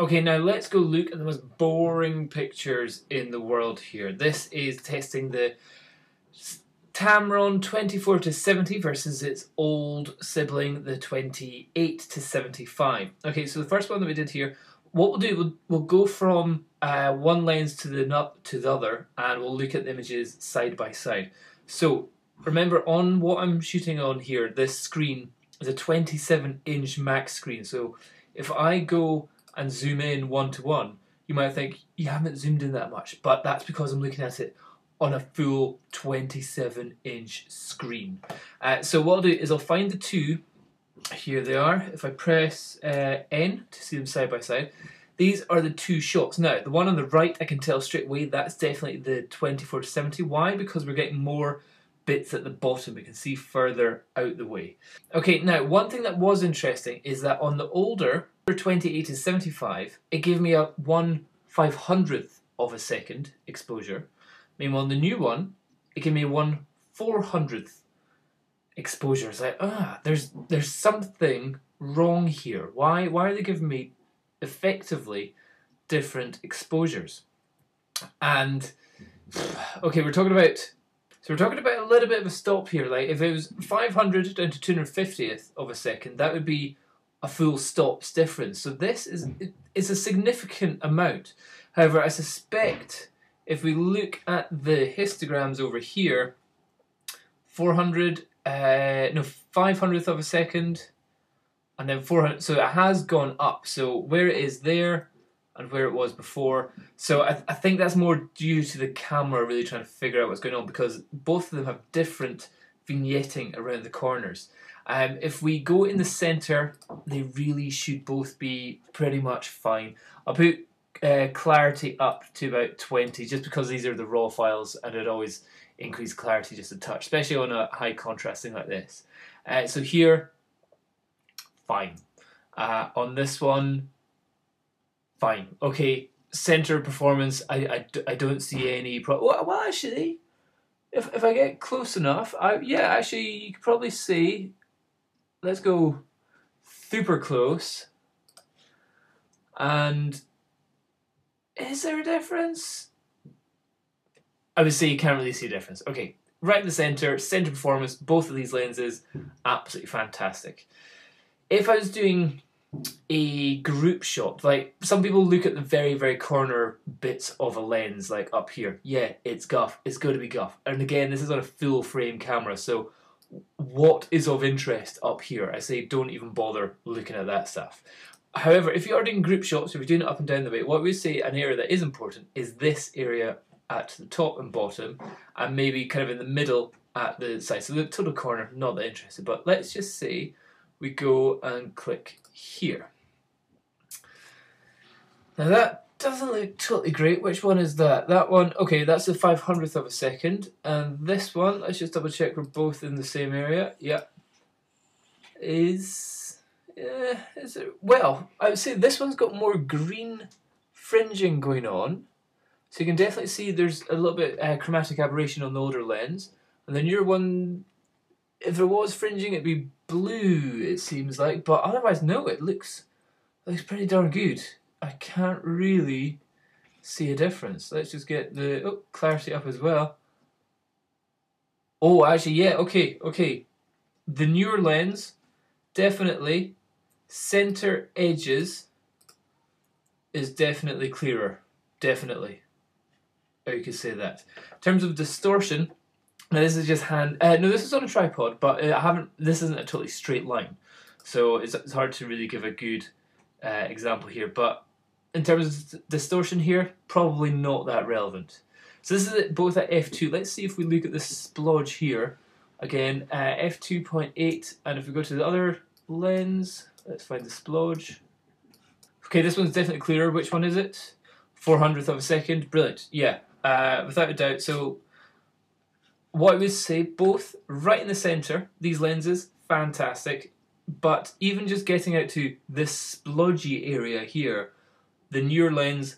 Okay, now let's go look at the most boring pictures in the world here. This is testing the Tamron 24-70 versus its old sibling, the 28-75. Okay, so the first one that we did here, what we'll do, we'll go from one lens to the other, and we'll look at the images side by side. So remember, on what I'm shooting on here, this screen is a 27-inch max screen. So if I go and zoom in 1:1, you might think you haven't zoomed in that much, but that's because I'm looking at it on a full 27-inch screen. So what I'll do is I'll find the two. Here they are. If I press N to see them side by side, these are the two shots. Now, the one on the right, I can tell straight away that's definitely the 24-70. Why? Because we're getting more bits at the bottom. We can see further out the way. Okay, now one thing that was interesting is that on the older 28-75, it gave me a 1/500th of a second exposure. Meanwhile, on the new one, it gave me a 1/400th exposure. It's like, there's something wrong here. Why are they giving me effectively different exposures? And okay, we're talking about a little bit of a stop here. Like if it was 500 down to 250th of a second, that would be a full stop's difference. So this is a significant amount. However, I suspect if we look at the histograms over here, 500th of a second, and then 400. So it has gone up. So where it is there and where it was before. So I think that's more due to the camera really trying to figure out what's going on, because both of them have different vignetting around the corners. If we go in the center, they really should both be pretty much fine. I'll put clarity up to about 20, just because these are the raw files, and it always increase clarity just a touch, especially on a high contrast thing like this. So here, fine. On this one, fine. Okay, center performance, I don't see any problem. Well, actually, if I get close enough, yeah, actually, you could probably see. Let's go super close. And is there a difference? I would say you can't really see a difference. Okay, right in the center performance, both of these lenses, absolutely fantastic. If I was doing a group shot, like some people look at the very, very corner bits of a lens, like up here, yeah, it's guff, it's going to be guff. And again, this is on a full frame camera, so what is of interest up here? I say don't even bother looking at that stuff. However, if you are doing group shots, if you're doing it up and down the way, what we say an area that is important is this area at the top and bottom, and maybe kind of in the middle at the side. So the total corner, not that interested, but let's just say we go and click here. Now that doesn't look totally great. Which one is that? That one, okay, that's a 500th of a second. And this one, let's just double check we're both in the same area. Yeah. Is it? Well, I would say this one's got more green fringing going on. So you can definitely see there's a little bit chromatic aberration on the older lens. And the newer one, if there was fringing, it'd be blue, it seems like. But otherwise, no, it looks pretty darn good. I can't really see a difference. Let's just get the clarity up as well. Oh, actually, yeah, okay. The newer lens, definitely, center edges is definitely clearer. Definitely. Oh, you could say that. In terms of distortion, now this is just hand. No, this is on a tripod, but this isn't a totally straight line, so it's hard to really give a good example here. But in terms of distortion here, probably not that relevant. So this is it both at f2. Let's see if we look at the splodge here. Again, f2.8, and if we go to the other lens, let's find the splodge. Okay, this one's definitely clearer. Which one is it? 400th of a second. Brilliant. Yeah, without a doubt. So what I would say, both right in the center, these lenses, fantastic. But even just getting out to this splodgy area here, the newer lens,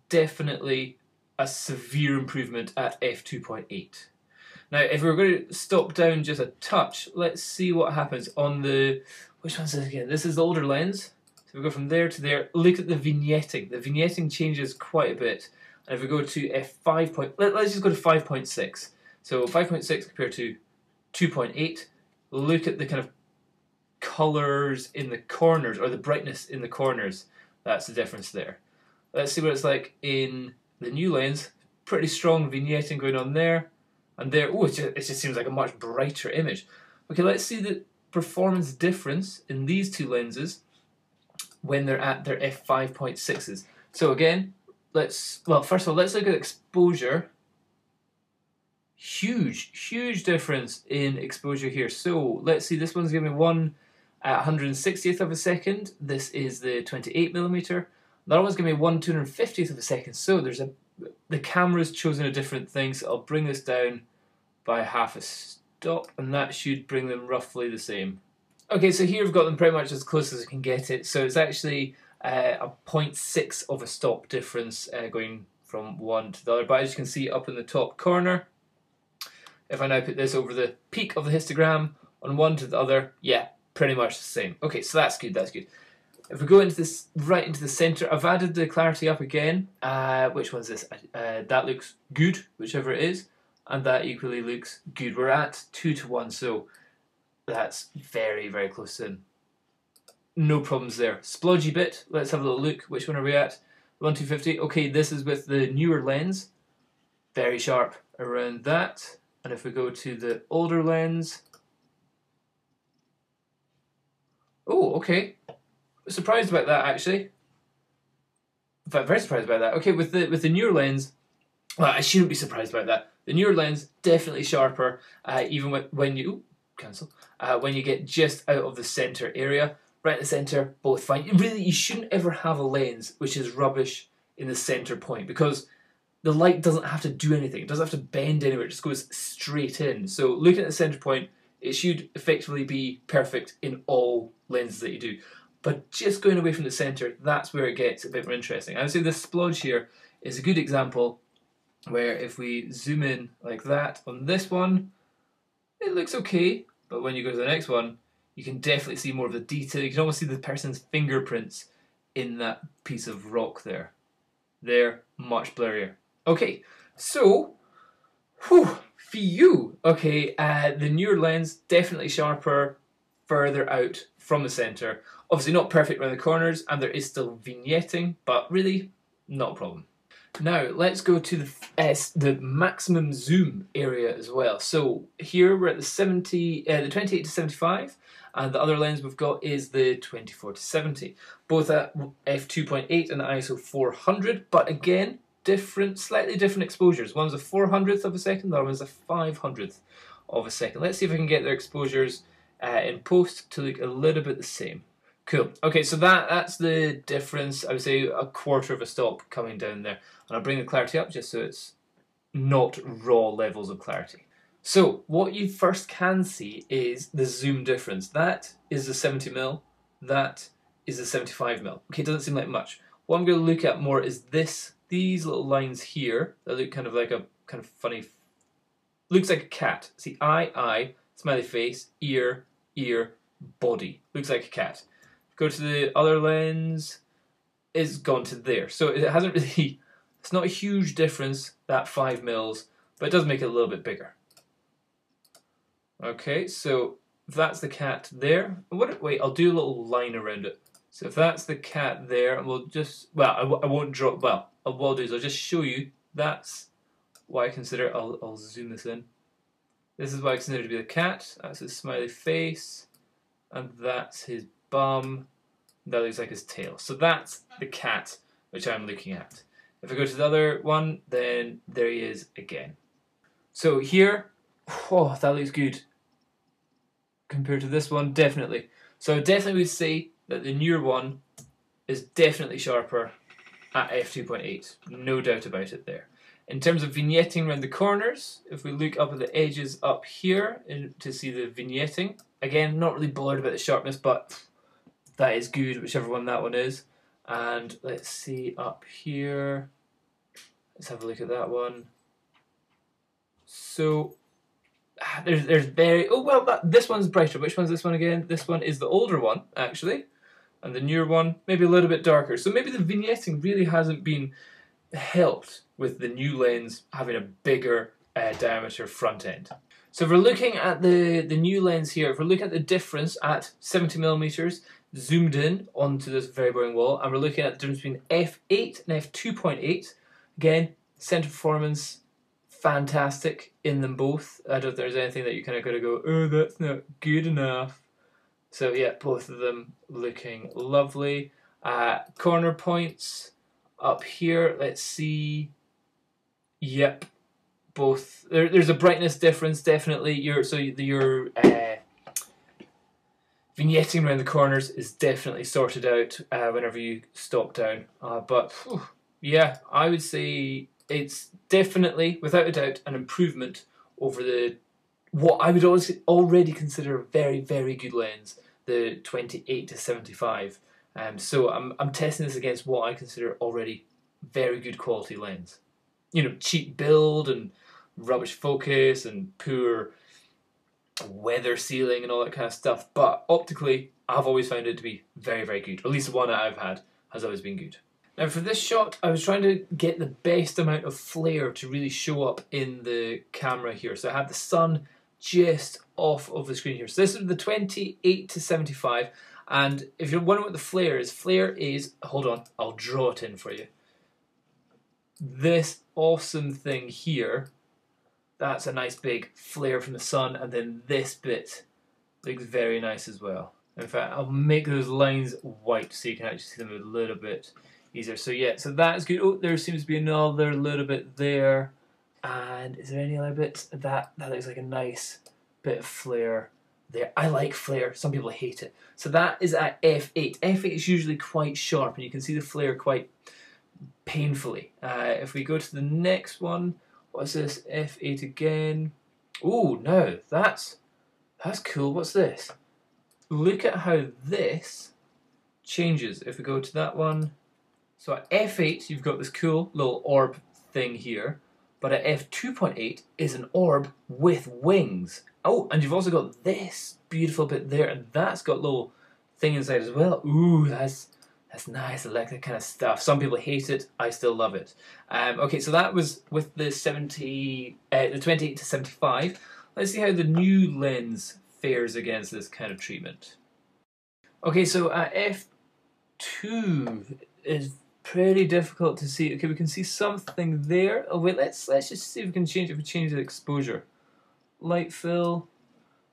definitely a severe improvement at f2.8. Now, if we're going to stop down just a touch, let's see what happens on the... Which one's this again? This is the older lens. So we go from there to there. Look at the vignetting. The vignetting changes quite a bit. And if we go to f5 point, let's just go to 5.6. So 5.6 compared to 2.8. Look at the kind of colors in the corners, or the brightness in the corners. That's the difference there. Let's see what it's like in the new lens. Pretty strong vignetting going on there. And there, oh, it just seems like a much brighter image. Okay, let's see the performance difference in these two lenses when they're at their f5.6s. So again, first of all, let's look at exposure. Huge difference in exposure here. So let's see, this one's giving me 1/160th of a second. This is the 28mm. The other one's giving me 1/250th of a second. So the camera's chosen a different thing. So I'll bring this down by half a stop, and that should bring them roughly the same. Okay, so here we've got them pretty much as close as I can get it. So it's actually a 0.6 of a stop difference going from one to the other. But as you can see up in the top corner, if I now put this over the peak of the histogram on one to the other, yeah, pretty much the same. Okay, so that's good, that's good. If we go into this, right into the center, I've added the clarity up again. Which one's this? That looks good, whichever it is. And that equally looks good. We're at 2:1, so that's very close in. No problems there. Splodgy bit, let's have a little look. Which one are we at? 1/250. Okay, this is with the newer lens. Very sharp around that. And if we go to the older lens, oh, okay. Surprised about that, actually. In fact, very surprised about that. Okay, with the newer lens, well, I shouldn't be surprised about that. The newer lens definitely sharper, even when you when you get just out of the center area. Right in the center, both fine. Really, you shouldn't ever have a lens which is rubbish in the center point, because the light doesn't have to do anything. It doesn't have to bend anywhere. It just goes straight in. So looking at the center point, it should effectively be perfect in all lenses that you do. But just going away from the center, that's where it gets a bit more interesting. I would say this splodge here is a good example where if we zoom in like that on this one, it looks okay. But when you go to the next one, you can definitely see more of the detail. You can almost see the person's fingerprints in that piece of rock there. They're much blurrier. Okay, so, phew. Okay, the newer lens, definitely sharper, further out from the center. Obviously not perfect around the corners, and there is still vignetting, but really, not a problem. Now, let's go to the maximum zoom area as well. So here we're at the 28 to 75, and the other lens we've got is the 24 to 70. Both at f2.8 and ISO 400, but again, slightly different exposures. One's a 400th of a second, the other one's a 500th of a second. Let's see if I can get their exposures in post to look a little bit the same. Cool. Okay, so that's the difference. I would say a quarter of a stop coming down there. And I'll bring the clarity up just so it's not raw levels of clarity. So what you first can see is the zoom difference. That is the 70mm. That is the 75mm. Okay, it doesn't seem like much. What I'm going to look at more is these little lines here that look kind of like a kind of funny, looks like a cat. See, eye, smiley face, ear, body. Looks like a cat. Go to the other lens, it's gone to there. So it hasn't really, it's not a huge difference, that 5mm, but it does make it a little bit bigger. Okay, so if that's the cat there, wait, I'll do a little line around it. So if that's the cat there, and we'll just, well, I won't draw, well, what I'll do is I'll just show you, that's what I consider, I'll zoom this in. This is what I consider to be the cat, that's his smiley face, and that's his bum, that looks like his tail. So that's the cat which I'm looking at. If I go to the other one, then there he is again. So here, oh, that looks good. Compared to this one, definitely. So I definitely would say that the newer one is definitely sharper at f2.8. No doubt about it there. In terms of vignetting around the corners, if we look up at the edges up here to see the vignetting, again, not really bothered about the sharpness, but that is good, whichever one that one is. And let's see up here. Let's have a look at that one. So there's very, oh well, this one's brighter. Which one's this one again? This one is the older one, actually. and the newer one maybe a little bit darker. So maybe the vignetting really hasn't been helped with the new lens having a bigger diameter front end. So if we're looking at the new lens here, if we're looking at the difference at 70mm zoomed in onto this very boring wall, and we're looking at the difference between f8 and f2.8, again, center performance, fantastic in them both. I don't think there's anything that you kind of got to go, oh, that's not good enough. So yeah, both of them looking lovely. Corner points up here, let's see. Yep, both. There's a brightness difference, definitely. Your vignetting around the corners is definitely sorted out whenever you stop down. But whew, yeah, I would say it's definitely, without a doubt, an improvement over what I would already consider a very, very good lens, the 28-75. So I'm testing this against what I consider already very good quality lens. You know, cheap build and rubbish focus and poor weather sealing and all that kind of stuff. But optically, I've always found it to be very, very good. Or at least the one that I've had has always been good. Now for this shot, I was trying to get the best amount of flare to really show up in the camera here. So I had the sun just off of the screen here. So this is the 28-75. And if you're wondering what the flare is, hold on, I'll draw it in for you. This awesome thing here, that's a nice big flare from the sun, and then this bit looks very nice as well. In fact, I'll make those lines white so you can actually see them a little bit easier. So yeah, so that's good. Oh, there seems to be another little bit there. And is there any other bits? That looks like a nice bit of flare there. I like flare. Some people hate it. So that is at f8. f8 is usually quite sharp, and you can see the flare quite painfully. If we go to the next one, what's this? f8 again. Oh no, that's cool. What's this? Look at how this changes. If we go to that one, so at f8 you've got this cool little orb thing here, but at f2.8 is an orb with wings. Oh, and you've also got this beautiful bit there, and that's got a little thing inside as well. Ooh, that's nice. I like that kind of stuff. Some people hate it. I still love it. Okay, so that was with the 28-75. Let's see how the new lens fares against this kind of treatment. Okay, so at f2 is pretty difficult to see. Okay, we can see something there. Oh wait, let's just see if we can change it. If we change the exposure, light fill.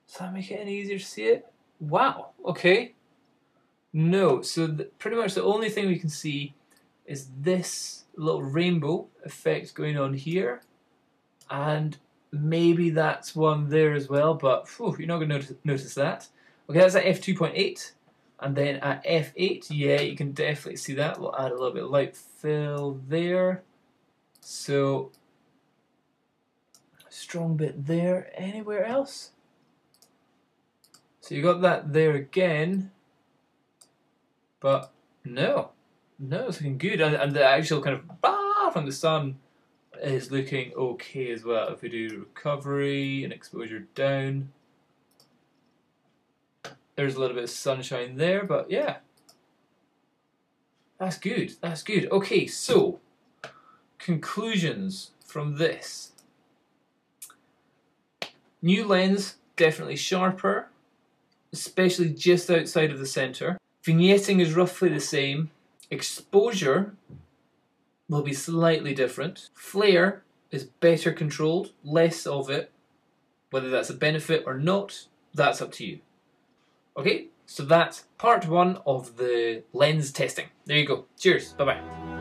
Does that make it any easier to see it? Wow. Okay. No, so pretty much the only thing we can see is this little rainbow effect going on here, and maybe that's one there as well, but whew, you're not going to notice that. Okay, that's at f2.8, and then at f8, yeah, you can definitely see that. We'll add a little bit of light fill there. So, strong bit there. Anywhere else? So you got that there again. But no, it's looking good, and the actual kind of from the sun is looking okay as well. If we do recovery and exposure down, there's a little bit of sunshine there, but yeah, that's good. That's good. Okay, so conclusions from this: new lens, definitely sharper, especially just outside of the center. Vignetting is roughly the same. Exposure will be slightly different. Flare is better controlled, less of it. Whether that's a benefit or not, that's up to you. Okay, so that's part 1 of the lens testing. There you go. Cheers. Bye-bye.